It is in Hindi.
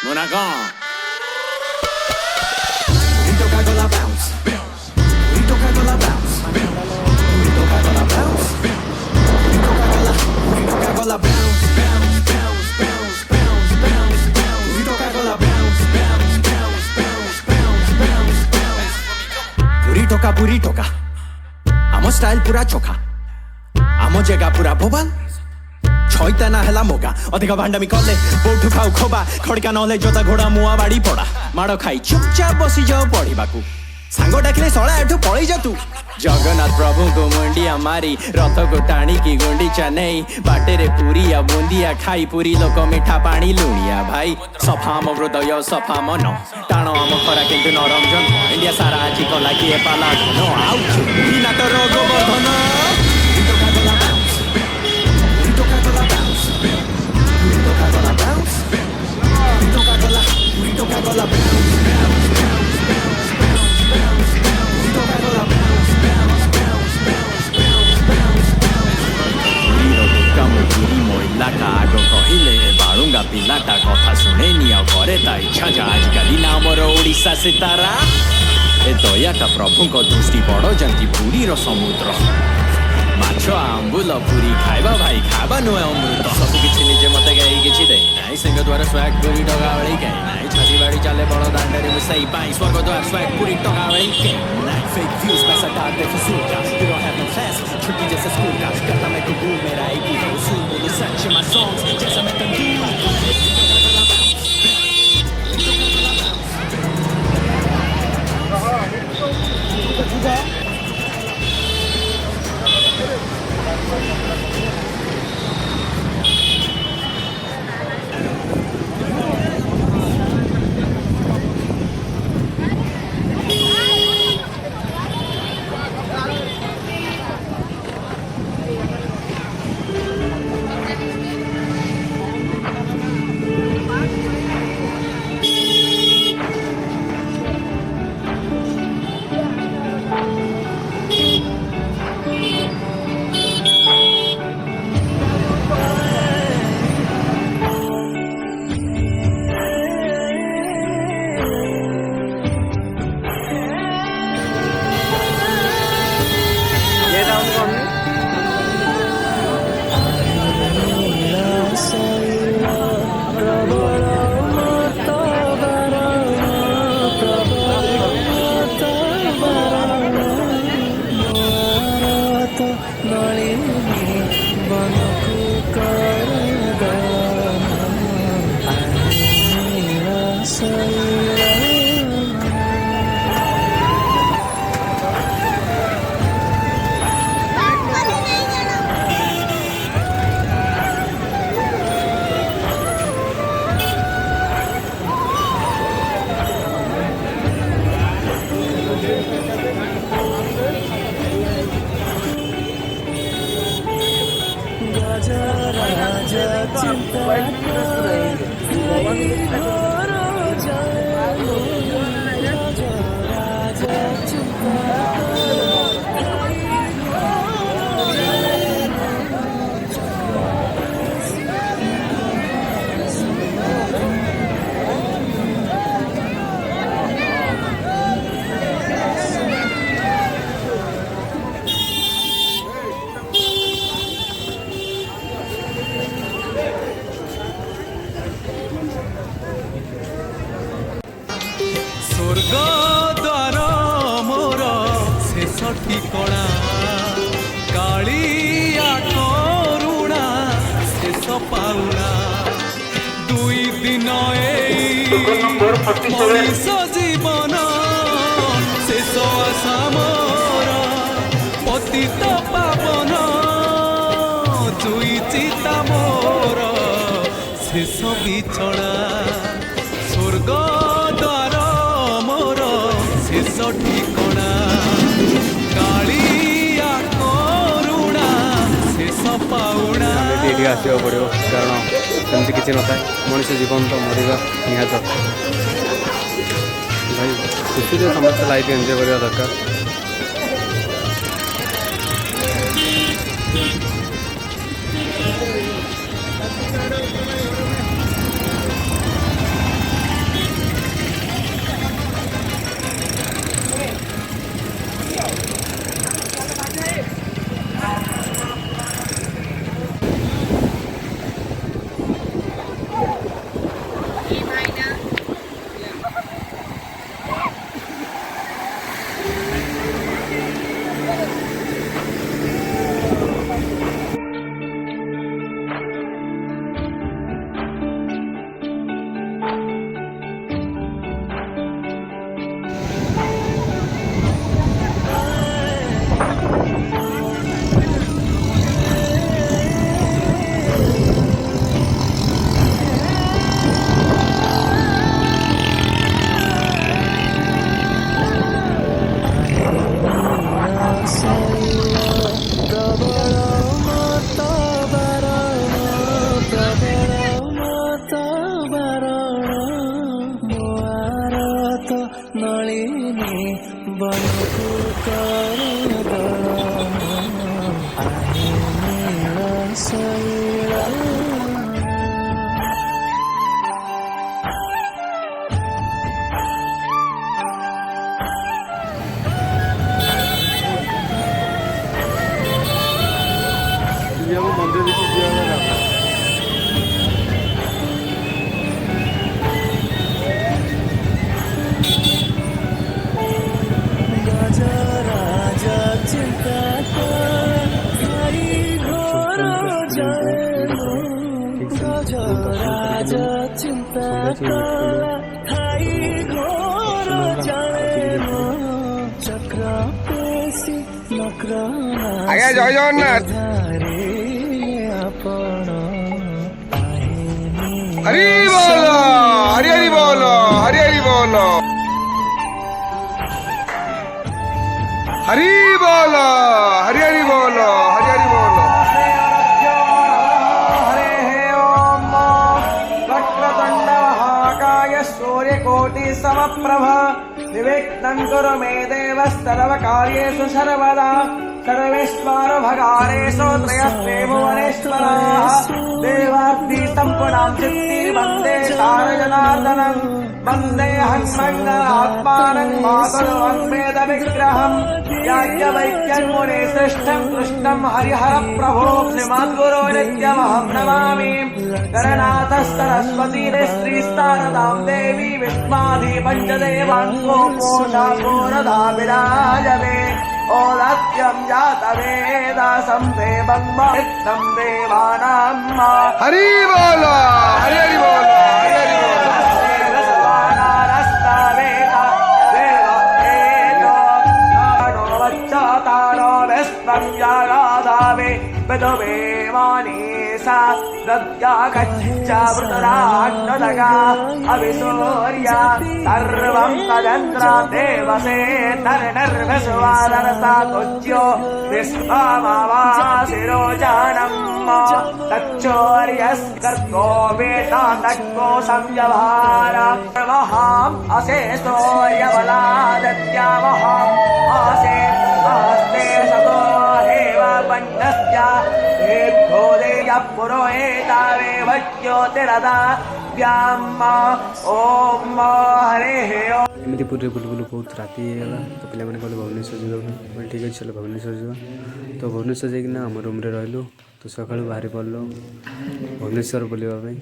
Monaco. Burrito cago la bounce. Burrito cago la bounce. Burrito cago la bounce. Burrito cago la bounce. Bounce, bounce, bounce, bounce, bounce, bounce. Burrito cago la bounce. Bounce, bounce, bounce, bounce, bounce, bounce. Burrito का आमो स्टाइल पूरा चोखा आमो जगह पूरा बोबाल छयता ना हेला मोगा अधिक भांडामी कले बोठू खाऊ खोबा खड़का नले जोता घोड़ा मुआ बाड़ी पड़ा माड़ खाई चुपचाप बसी जाओ पढ़ाकू सांग डाकिले शला एठू पलि जा तू जगन्नाथ प्रभु को मुंडिया मारी रथ को टाणी की गुंडीचा नहीं बाटेरे पूरिया बुंदिया खाई पूरी लोक मिठा पानी लुणिया भाई सफा मो हृदय सफा मन टाण आम खरा किंतु नरम जन इंडिया सारा आज कला किए पाला धन आउ बिना तो रोग बधन बालुंगा पिलाटा कथा शुणे घरे ता इच्छा आजिकल ना मोर ओडिशा सितारा ए दयाटा प्रभु दृष्टि बड़ जंती पुरी समुद्र माछ आंबुल पूरी खाइबा भाई खाबा नुहे अमृत सब किसी निजे मत गाई किसी दे नाई सिंह द्वार स्वैग पूरी टगावली के नाई छाती बाड़ी चले बड़ दांडे मिसाई पाई स्वर्ग द्वार स्वैग पूरी टगावली के नाई फेक व्यूज पैसा डाल दे फसूल का you don't have no class छुट्टी जैसे स्कूल का करता मैं कबूल मेरा एक ही है उसूल बोलो सच my songs जैसा मैं तंदूर स्वर्ग द्वार मोर शेष ठिकणा कालिया करुणा शेष पाउना दुई दिन मनीष जीवन शेष आशा मोर पतित पावन जुई चिता मोर शेष बिछड़ा स्वर्ग द्वार मोर शेष ठिकणा कालिया करुणा शेष पाउणा ये आसवा पड़ो कारण सेमती किसी न था मनुष्य जीवन तो मरवा निहत भाई खुशी समस्त लाइफ एंजॉय करवा दरकार। ମନ୍ଦିର ଦେଖି ଯିବା ଆଜ୍ଞା ଜୟ ଜଗନ୍ନାଥ। ହରି ବୋଲ ହରି ହରି ବୋଲ ହରି ହରି ବୋଲ ହରି ବୋଲ ହରି ହରି ବୋଲ ହରି ହରି ବୋଲ। सूर्यकोटि समप्रभ विवेक्तं कुरु मे देव सर्वकार्येषु सर्वदा सर्वेश्वर भगारेषु त्रयस्ते भुवनेश्वराः देवाब्धि सम्पूर्णां सिद्धि वन्दे सारजनार्दनं वन्दे हन्मङ्गलात्मानं मातुर्वन्मेद विग्रहं याज्ञवल्क्यमुने श्रेष्ठं कृष्णं हरिहर प्रभो श्रीमद्गुरो नित्यमहं नमामि। गणनाथः सरस्वती श्रीस्तारदां देवी विश्वाधि पञ्चदेवाङ्गो पोषापोरधा विराजवे ओदत्यं जातवेदासं देवं महत्तं देवानां हरि बोल हरि हरि बोल हरि हरि बोल। अभिसूर्या सर्वं तदन्त्र देवसे नर्वसुवादरसा तुज्यो विश्वमावासिरोजानम् तच्चोर्यस्कर्को वेता तक्को संव्यवहार महाम् अशेषोर्यबलादत्यामहाम् आसे आस्ते सतो हेव पण्डस्य हेद्धोदेय पुरोहेतावे वज्योतिरदा व्याम ओम हरे ओम। एमती पूरे बुलू बुलू बहुत राति होगा तो पे कहले भुवनेश्वर जावा ठीक अच्छे चलो भुवनेश्वर जावा तो भुवनेश्वर जाइना आम रूम रहिलु तो सका बाहरी पड़ल भुवनेश्वर बुलवाई।